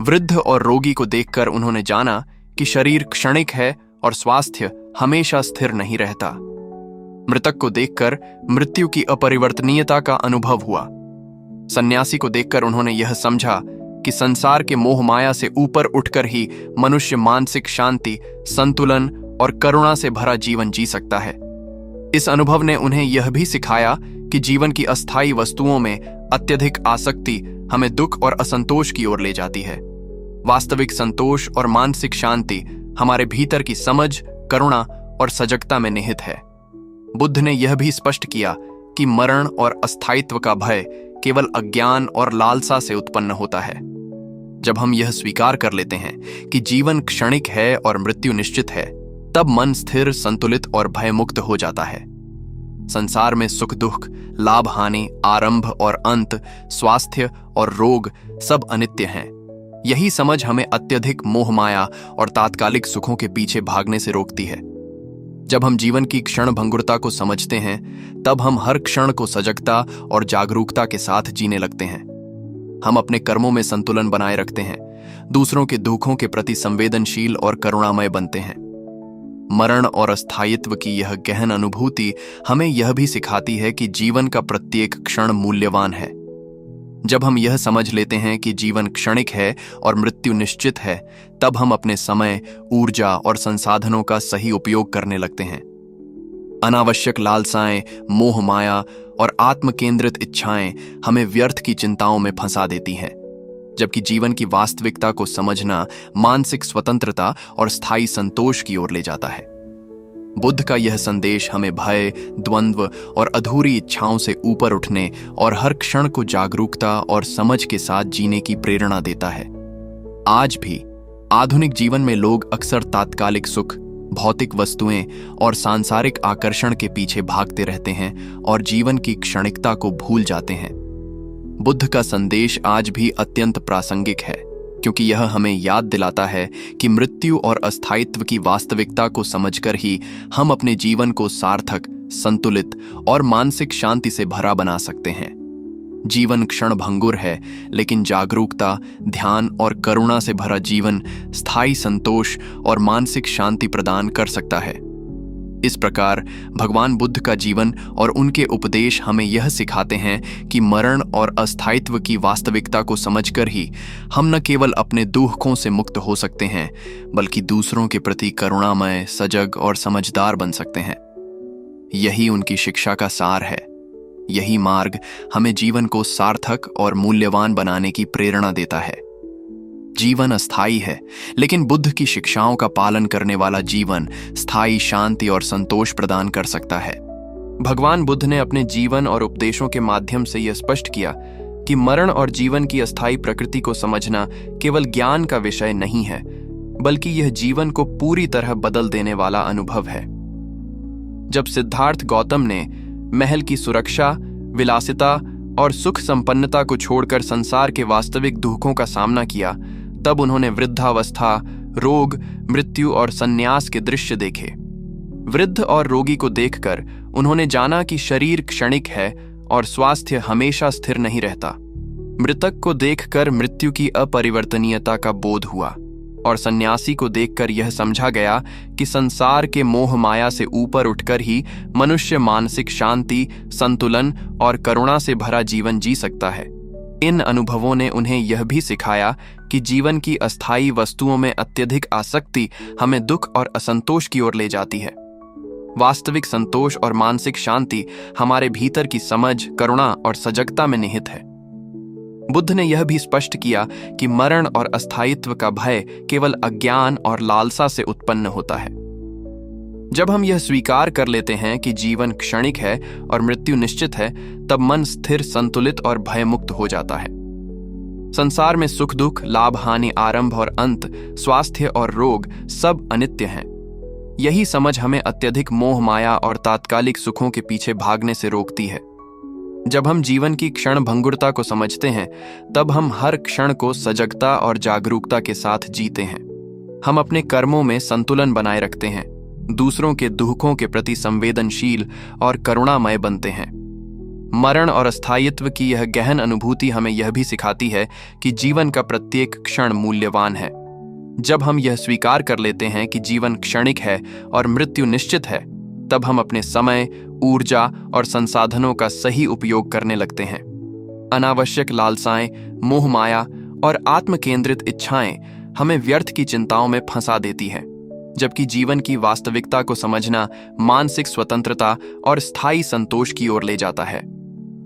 वृद्ध और रोगी को देखकर उन्होंने जाना कि शरीर क्षणिक है और स्वास्थ्य हमेशा स्थिर नहीं रहता। मृतक को देखकर मृत्यु की अपरिवर्तनीयता का अनुभव हुआ। सन्यासी को देखकर उन्होंने यह समझा कि संसार के मोह माया से ऊपर उठकर ही मनुष्य मानसिक शांति, संतुलन और करुणा से भरा जीवन जी सकता है। इस अनुभव ने उन्हें यह भी सिखाया कि जीवन की अस्थायी वस्तुओं में अत्यधिक आसक्ति हमें दुख और असंतोष की ओर ले जाती है। वास्तविक संतोष और मानसिक शांति हमारे भीतर की समझ, करुणा और सजगता में निहित है। बुद्ध ने यह भी स्पष्ट किया कि मरण और अस्थायित्व का भय केवल अज्ञान और लालसा से उत्पन्न होता है। जब हम यह स्वीकार कर लेते हैं कि जीवन क्षणिक है और मृत्यु निश्चित है, तब मन स्थिर, संतुलित और भयमुक्त हो जाता है। संसार में सुख दुख, लाभ हानि, आरंभ और अंत, स्वास्थ्य और रोग सब अनित्य हैं। यही समझ हमें अत्यधिक मोह माया और तात्कालिक सुखों के पीछे भागने से रोकती है। जब हम जीवन की क्षण भंगुरता को समझते हैं, तब हम हर क्षण को सजगता और जागरूकता के साथ जीने लगते हैं। हम अपने कर्मों में संतुलन बनाए रखते हैं, दूसरों के दुखों के प्रति संवेदनशील और करुणामय बनते हैं। मरण और अस्थायित्व की यह गहन अनुभूति हमें यह भी सिखाती है कि जीवन का प्रत्येक क्षण मूल्यवान है। जब हम यह समझ लेते हैं कि जीवन क्षणिक है और मृत्यु निश्चित है, तब हम अपने समय, ऊर्जा और संसाधनों का सही उपयोग करने लगते हैं। अनावश्यक लालसाएं, मोह माया और आत्मकेंद्रित इच्छाएं हमें व्यर्थ की चिंताओं में फंसा देती हैं, जबकि जीवन की वास्तविकता को समझना मानसिक स्वतंत्रता और स्थायी संतोष की ओर ले जाता है। बुद्ध का यह संदेश हमें भय, द्वंद्व और अधूरी इच्छाओं से ऊपर उठने और हर क्षण को जागरूकता और समझ के साथ जीने की प्रेरणा देता है। आज भी आधुनिक जीवन में लोग अक्सर तात्कालिक सुख, भौतिक वस्तुएं और सांसारिक आकर्षण के पीछे भागते रहते हैं और जीवन की क्षणिकता को भूल जाते हैं। बुद्ध का संदेश आज भी अत्यंत प्रासंगिक है, क्योंकि यह हमें याद दिलाता है कि मृत्यु और अस्थायित्व की वास्तविकता को समझकर ही हम अपने जीवन को सार्थक, संतुलित और मानसिक शांति से भरा बना सकते हैं। जीवन क्षणभंगुर है, लेकिन जागरूकता, ध्यान और करुणा से भरा जीवन स्थायी संतोष और मानसिक शांति प्रदान कर सकता है। इस प्रकार भगवान बुद्ध का जीवन और उनके उपदेश हमें यह सिखाते हैं कि मरण और अस्थायित्व की वास्तविकता को समझकर ही हम न केवल अपने दुखों से मुक्त हो सकते हैं, बल्कि दूसरों के प्रति करुणामय, सजग और समझदार बन सकते हैं। यही उनकी शिक्षा का सार है। यही मार्ग हमें जीवन को सार्थक और मूल्यवान बनाने की प्रेरणा देता है। जीवन अस्थायी है, लेकिन बुद्ध की शिक्षाओं का पालन करने वाला जीवन स्थायी शांति और संतोष प्रदान कर सकता है। भगवान बुद्ध ने अपने जीवन और उपदेशों के माध्यम से यह स्पष्ट किया कि मरण और जीवन की अस्थायी प्रकृति को समझना केवल ज्ञान का विषय नहीं है, बल्कि यह जीवन को पूरी तरह बदल देने वाला अनुभव है। जब सिद्धार्थ गौतम ने महल की सुरक्षा, विलासिता और सुख संपन्नता को छोड़कर संसार के वास्तविक दुखों का सामना किया, तब उन्होंने वृद्धावस्था, रोग, मृत्यु और संन्यास के दृश्य देखे। वृद्ध और रोगी को देखकर उन्होंने जाना कि शरीर क्षणिक है और स्वास्थ्य हमेशा स्थिर नहीं रहता। मृतक को देखकर मृत्यु की अपरिवर्तनीयता का बोध हुआ और सन्यासी को देखकर यह समझा गया कि संसार के मोह माया से ऊपर उठकर ही मनुष्य मानसिक शांति, संतुलन और करुणा से भरा जीवन जी सकता है। इन अनुभवों ने उन्हें यह भी सिखाया कि जीवन की अस्थायी वस्तुओं में अत्यधिक आसक्ति हमें दुख और असंतोष की ओर ले जाती है। वास्तविक संतोष और मानसिक शांति हमारे भीतर की समझ, करुणा और सजगता में निहित है। बुद्ध ने यह भी स्पष्ट किया कि मरण और अस्थायित्व का भय केवल अज्ञान और लालसा से उत्पन्न होता है। जब हम यह स्वीकार कर लेते हैं कि जीवन क्षणिक है और मृत्यु निश्चित है, तब मन स्थिर, संतुलित और भयमुक्त हो जाता है। संसार में सुख दुख, लाभ हानि, आरंभ और अंत, स्वास्थ्य और रोग सब अनित्य हैं। यही समझ हमें अत्यधिक मोह माया और तात्कालिक सुखों के पीछे भागने से रोकती है। जब हम जीवन की क्षणभंगुरता को समझते हैं, तब हम हर क्षण को सजगता और जागरूकता के साथ जीते हैं। हम अपने कर्मों में संतुलन बनाए रखते हैं, दूसरों के दुखों के प्रति संवेदनशील और करुणामय बनते हैं। मरण और अस्थायित्व की यह गहन अनुभूति हमें यह भी सिखाती है कि जीवन का प्रत्येक क्षण मूल्यवान है। जब हम यह स्वीकार कर लेते हैं कि जीवन क्षणिक है और मृत्यु निश्चित है, तब हम अपने समय, ऊर्जा और संसाधनों का सही उपयोग करने लगते हैं। अनावश्यक लालसाएं, मोह माया और आत्म केंद्रित इच्छाएं हमें व्यर्थ की चिंताओं में फंसा देती है, जबकि जीवन की वास्तविकता को समझना मानसिक स्वतंत्रता और स्थायी संतोष की ओर ले जाता है।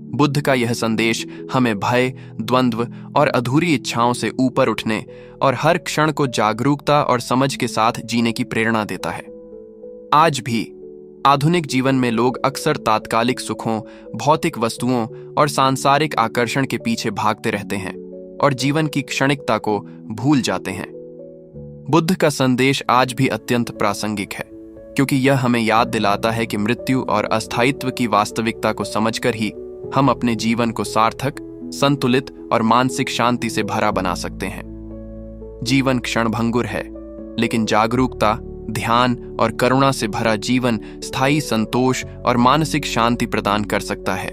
बुद्ध का यह संदेश हमें भय, द्वंद्व और अधूरी इच्छाओं से ऊपर उठने और हर क्षण को जागरूकता और समझ के साथ जीने की प्रेरणा देता है। आज भी आधुनिक जीवन में लोग अक्सर तात्कालिक सुखों, भौतिक वस्तुओं और सांसारिक आकर्षण के पीछे भागते रहते हैं और जीवन की क्षणिकता को भूल जाते हैं। बुद्ध का संदेश आज भी अत्यंत प्रासंगिक है, क्योंकि यह हमें याद दिलाता है कि मृत्यु और अस्थायित्व की वास्तविकता को समझकर ही हम अपने जीवन को सार्थक, संतुलित और मानसिक शांति से भरा बना सकते हैं। जीवन क्षणभंगुर है, लेकिन जागरूकता, ध्यान और करुणा से भरा जीवन स्थायी संतोष और मानसिक शांति प्रदान कर सकता है।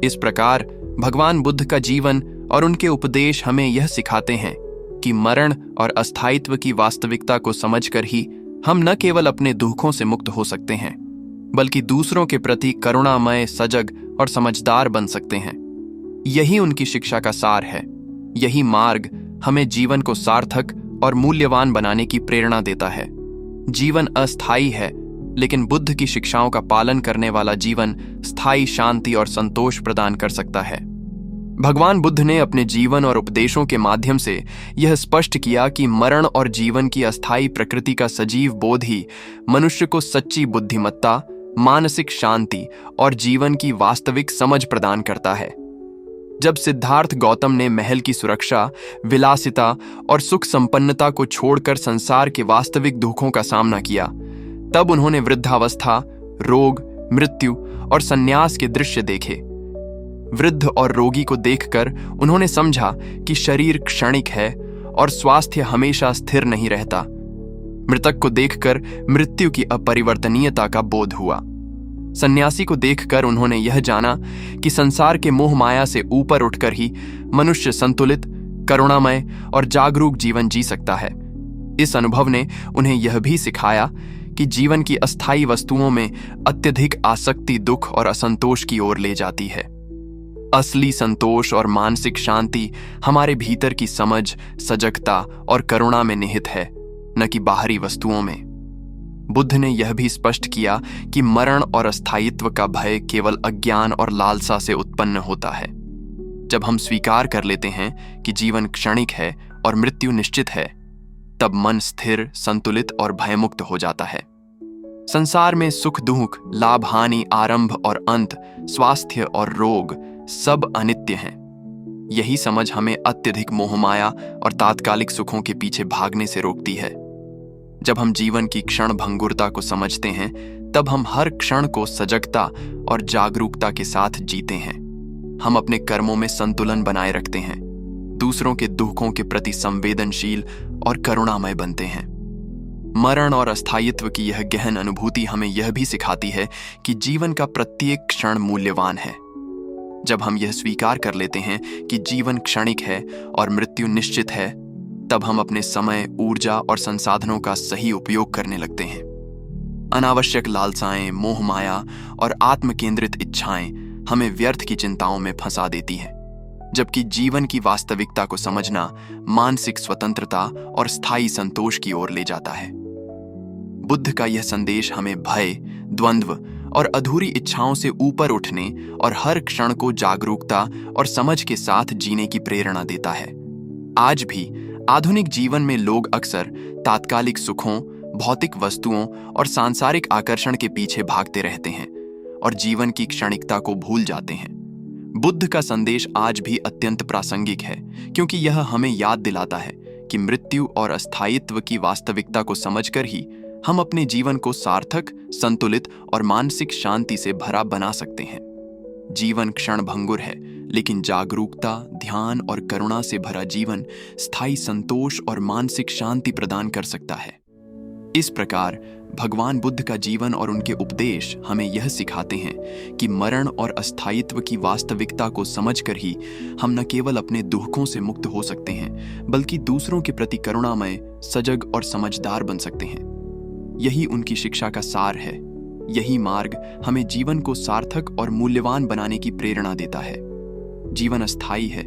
इस प्रकार भगवान बुद्ध का जीवन और उनके उपदेश हमें यह सिखाते हैं कि मरण और अस्थायित्व की वास्तविकता को समझकर ही हम न केवल अपने दुखों से मुक्त हो सकते हैं, बल्कि दूसरों के प्रति करुणामय, सजग और समझदार बन सकते हैं। यही उनकी शिक्षा का सार है। यही मार्ग हमें जीवन को सार्थक और मूल्यवान बनाने की प्रेरणा देता है। जीवन अस्थायी है, लेकिन बुद्ध की शिक्षाओं का पालन करने वाला जीवन स्थायी शांति और संतोष प्रदान कर सकता है। भगवान बुद्ध ने अपने जीवन और उपदेशों के माध्यम से यह स्पष्ट किया कि मरण और जीवन की अस्थायी प्रकृति का सजीव बोध ही मनुष्य को सच्ची बुद्धिमत्ता, मानसिक शांति और जीवन की वास्तविक समझ प्रदान करता है। जब सिद्धार्थ गौतम ने महल की सुरक्षा, विलासिता और सुख संपन्नता को छोड़कर संसार के वास्तविक दुखों का सामना किया, तब उन्होंने वृद्धावस्था, रोग, मृत्यु और संन्यास के दृश्य देखे। वृद्ध और रोगी को देखकर उन्होंने समझा कि शरीर क्षणिक है और स्वास्थ्य हमेशा स्थिर नहीं रहता। मृतक को देखकर मृत्यु की अपरिवर्तनीयता का बोध हुआ। सन्यासी को देखकर उन्होंने यह जाना कि संसार के मोह माया से ऊपर उठकर ही मनुष्य संतुलित, करुणामय और जागरूक जीवन जी सकता है। इस अनुभव ने उन्हें यह भी सिखाया कि जीवन की अस्थायी वस्तुओं में अत्यधिक आसक्ति दुख और असंतोष की ओर ले जाती है। असली संतोष और मानसिक शांति हमारे भीतर की समझ, सजगता और करुणा में निहित है, न कि बाहरी वस्तुओं में। बुद्ध ने यह भी स्पष्ट किया कि मरण और अस्थायित्व का भय केवल अज्ञान और लालसा से उत्पन्न होता है। जब हम स्वीकार कर लेते हैं कि जीवन क्षणिक है और मृत्यु निश्चित है, तब मन स्थिर, संतुलित और भयमुक्त हो जाता है। संसार में सुख दुख, लाभ हानि, आरंभ और अंत, स्वास्थ्य और रोग सब अनित्य हैं। यही समझ हमें अत्यधिक मोहमाया और तात्कालिक सुखों के पीछे भागने से रोकती है। जब हम जीवन की क्षण भंगुरता को समझते हैं, तब हम हर क्षण को सजगता और जागरूकता के साथ जीते हैं। हम अपने कर्मों में संतुलन बनाए रखते हैं, दूसरों के दुखों के प्रति संवेदनशील और करुणामय बनते हैं। मरण और अस्थायित्व की यह गहन अनुभूति हमें यह भी सिखाती है कि जीवन का प्रत्येक क्षण मूल्यवान है। जब हम यह स्वीकार कर लेते हैं कि जीवन क्षणिक है और मृत्यु निश्चित है, तब हम अपने समय, ऊर्जा और संसाधनों का सही उपयोग करने लगते हैं। अनावश्यक लालसाएं, मोह माया और आत्म केंद्रित इच्छाएं हमें व्यर्थ की चिंताओं में फंसा देती हैं, जबकि जीवन की वास्तविकता को समझना मानसिक स्वतंत्रता और स्थायी संतोष की ओर ले जाता है। बुद्ध का यह संदेश हमें भय, द्वंद्व और अधूरी इच्छाओं से ऊपर उठने और हर क्षण को जागरूकता और समझ के साथ जीने की प्रेरणा देता है। आज भी आधुनिक जीवन में लोग अक्सर तात्कालिक सुखों, भौतिक वस्तुओं और सांसारिक आकर्षण के पीछे भागते रहते हैं और जीवन की क्षणिकता को भूल जाते हैं। बुद्ध का संदेश आज भी अत्यंत प्रासंगिक है, क्योंकि यह हमें याद दिलाता है कि मृत्यु और अस्थायित्व की वास्तविकता को समझकर ही हम अपने जीवन को सार्थक, संतुलित और मानसिक शांति से भरा बना सकते हैं। जीवन क्षण भंगुर है, लेकिन जागरूकता, ध्यान और करुणा से भरा जीवन स्थायी संतोष और मानसिक शांति प्रदान कर सकता है। इस प्रकार भगवान बुद्ध का जीवन और उनके उपदेश हमें यह सिखाते हैं कि मरण और अस्थायित्व की वास्तविकता को समझकर ही हम न केवल अपने दुखों से मुक्त हो सकते हैं, बल्कि दूसरों के प्रति करुणामय, सजग और समझदार बन सकते हैं। यही उनकी शिक्षा का सार है। यही मार्ग हमें जीवन को सार्थक और मूल्यवान बनाने की प्रेरणा देता है। जीवन अस्थायी है,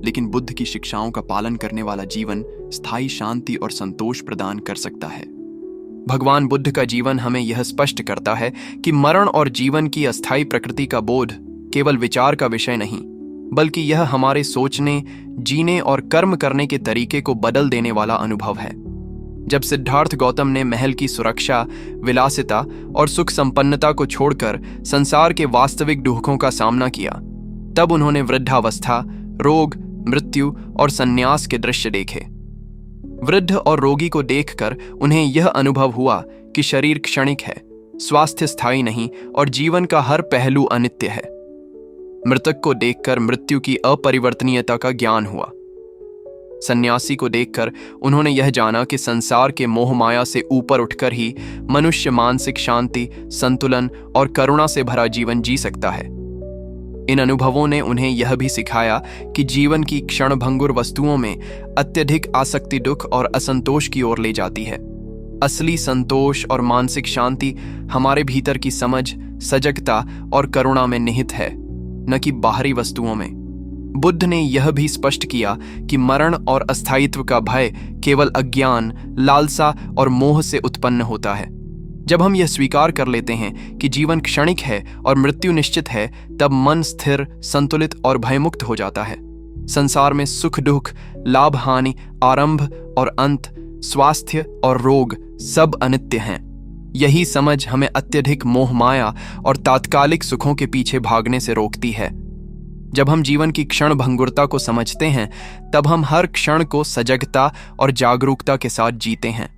लेकिन बुद्ध की शिक्षाओं का पालन करने वाला जीवन स्थायी शांति और संतोष प्रदान कर सकता है। भगवान बुद्ध का जीवन हमें यह स्पष्ट करता है कि मरण और जीवन की अस्थायी प्रकृति का बोध केवल विचार का विषय नहीं, बल्कि यह हमारे सोचने, जीने और कर्म करने के तरीके को बदल देने वाला अनुभव है। जब सिद्धार्थ गौतम ने महल की सुरक्षा, विलासिता और सुख संपन्नता को छोड़कर संसार के वास्तविक दुखों का सामना किया, तब उन्होंने वृद्धावस्था, रोग, मृत्यु और संन्यास के दृश्य देखे। वृद्ध और रोगी को देखकर उन्हें यह अनुभव हुआ कि शरीर क्षणिक है, स्वास्थ्य स्थायी नहीं और जीवन का हर पहलू अनित्य है। मृतक को देखकर मृत्यु की अपरिवर्तनीयता का ज्ञान हुआ। सन्यासी को देखकर उन्होंने यह जाना कि संसार के मोह माया से ऊपर उठकर ही मनुष्य मानसिक शांति, संतुलन और करुणा से भरा जीवन जी सकता है। इन अनुभवों ने उन्हें यह भी सिखाया कि जीवन की क्षणभंगुर वस्तुओं में अत्यधिक आसक्ति दुख और असंतोष की ओर ले जाती है। असली संतोष और मानसिक शांति हमारे भीतर की समझ, सजगता और करुणा में निहित है, न कि बाहरी वस्तुओं में। बुद्ध ने यह भी स्पष्ट किया कि मरण और अस्थायित्व का भय केवल अज्ञान, लालसा और मोह से उत्पन्न होता है। जब हम यह स्वीकार कर लेते हैं कि जीवन क्षणिक है और मृत्यु निश्चित है, तब मन स्थिर, संतुलित और भयमुक्त हो जाता है। संसार में सुख दुख, लाभ हानि, आरंभ और अंत, स्वास्थ्य और रोग सब अनित्य हैं। यही समझ हमें अत्यधिक मोह माया और तात्कालिक सुखों के पीछे भागने से रोकती है। जब हम जीवन की क्षण भंगुरता को समझते हैं, तब हम हर क्षण को सजगता और जागरूकता के साथ जीते हैं।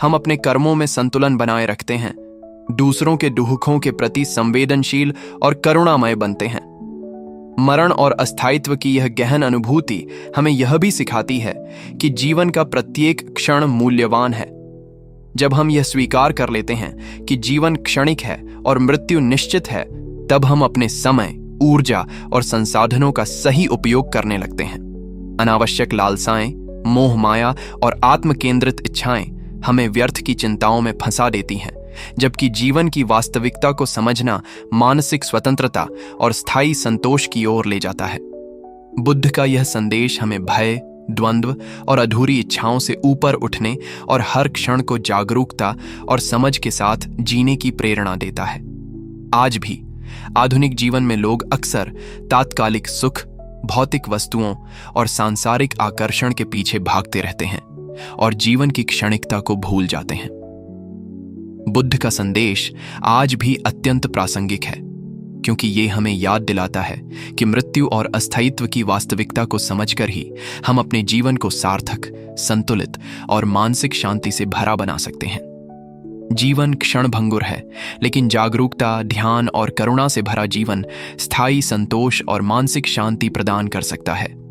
हम अपने कर्मों में संतुलन बनाए रखते हैं, दूसरों के दुखों के प्रति संवेदनशील और करुणामय बनते हैं। मरण और अस्थायित्व की यह गहन अनुभूति हमें यह भी सिखाती है कि जीवन का प्रत्येक क्षण मूल्यवान है। जब हम यह स्वीकार कर लेते हैं कि जीवन क्षणिक है और मृत्यु निश्चित है, तब हम अपने समय, ऊर्जा और संसाधनों का सही उपयोग करने लगते हैं। अनावश्यक लालसाएं, मोह माया और आत्मकेंद्रित इच्छाएं हमें व्यर्थ की चिंताओं में फंसा देती हैं, जबकि जीवन की वास्तविकता को समझना मानसिक स्वतंत्रता और स्थायी संतोष की ओर ले जाता है। बुद्ध का यह संदेश हमें भय, द्वंद्व और अधूरी इच्छाओं से ऊपर उठने और हर क्षण को जागरूकता और समझ के साथ जीने की प्रेरणा देता है। आज भी आधुनिक जीवन में लोग अक्सर तात्कालिक सुख, भौतिक वस्तुओं और सांसारिक आकर्षण के पीछे भागते रहते हैं और जीवन की क्षणिकता को भूल जाते हैं। बुद्ध का संदेश आज भी अत्यंत प्रासंगिक है, क्योंकि ये हमें याद दिलाता है कि मृत्यु और अस्थायित्व की वास्तविकता को समझकर ही हम अपने जीवन को सार्थक, संतुलित और मानसिक शांति से भरा बना सकते हैं। जीवन क्षणभंगुर है, लेकिन जागरूकता, ध्यान और करुणा से भरा जीवन स्थायी संतोष और मानसिक शांति प्रदान कर सकता है।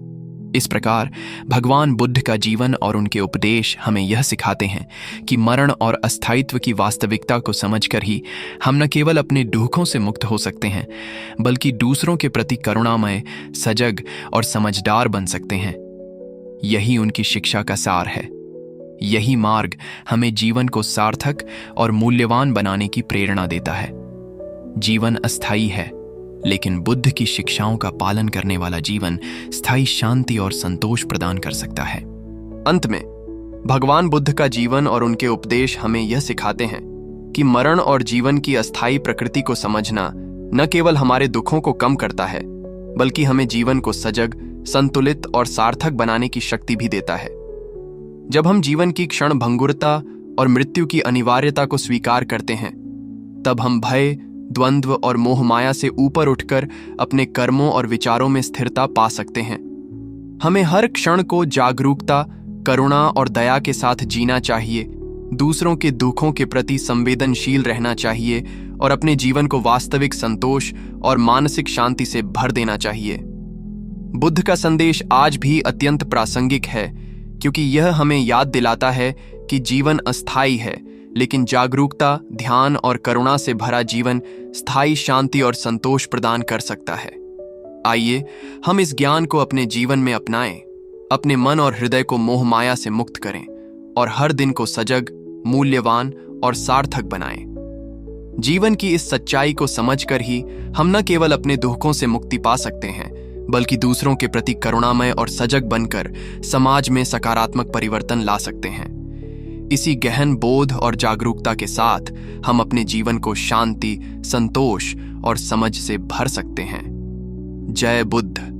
इस प्रकार भगवान बुद्ध का जीवन और उनके उपदेश हमें यह सिखाते हैं कि मरण और अस्थायित्व की वास्तविकता को समझकर ही हम न केवल अपने दुखों से मुक्त हो सकते हैं, बल्कि दूसरों के प्रति करुणामय, सजग और समझदार बन सकते हैं। यही उनकी शिक्षा का सार है। यही मार्ग हमें जीवन को सार्थक और मूल्यवान बनाने की प्रेरणा देता है। जीवन अस्थायी है, लेकिन बुद्ध की शिक्षाओं का पालन करने वाला जीवन स्थायी शांति और संतोष प्रदान कर सकता है। अंत में भगवान बुद्ध का जीवन और उनके उपदेश हमें यह सिखाते हैं कि मरण और जीवन की अस्थायी प्रकृति को समझना न केवल हमारे दुखों को कम करता है, बल्कि हमें जीवन को सजग, संतुलित और सार्थक बनाने की शक्ति भी देता है। जब हम जीवन की क्षण भंगुरता और मृत्यु की अनिवार्यता को स्वीकार करते हैं, तब हम भय, द्वंद्व और मोह माया से ऊपर उठकर अपने कर्मों और विचारों में स्थिरता पा सकते हैं। हमें हर क्षण को जागरूकता, करुणा और दया के साथ जीना चाहिए, दूसरों के दुखों के प्रति संवेदनशील रहना चाहिए और अपने जीवन को वास्तविक संतोष और मानसिक शांति से भर देना चाहिए। बुद्ध का संदेश आज भी अत्यंत प्रासंगिक है, क्योंकि यह हमें याद दिलाता है कि जीवन अस्थायी है, लेकिन जागरूकता, ध्यान और करुणा से भरा जीवन स्थायी शांति और संतोष प्रदान कर सकता है। आइए हम इस ज्ञान को अपने जीवन में अपनाएं, अपने मन और हृदय को मोह माया से मुक्त करें और हर दिन को सजग, मूल्यवान और सार्थक बनाएं। जीवन की इस सच्चाई को समझकर ही हम न केवल अपने दुखों से मुक्ति पा सकते हैं, बल्कि दूसरों के प्रति करुणामय और सजग बनकर समाज में सकारात्मक परिवर्तन ला सकते हैं। इसी गहन बोध और जागरूकता के साथ हम अपने जीवन को शांति, संतोष और समझ से भर सकते हैं। जय बुद्ध।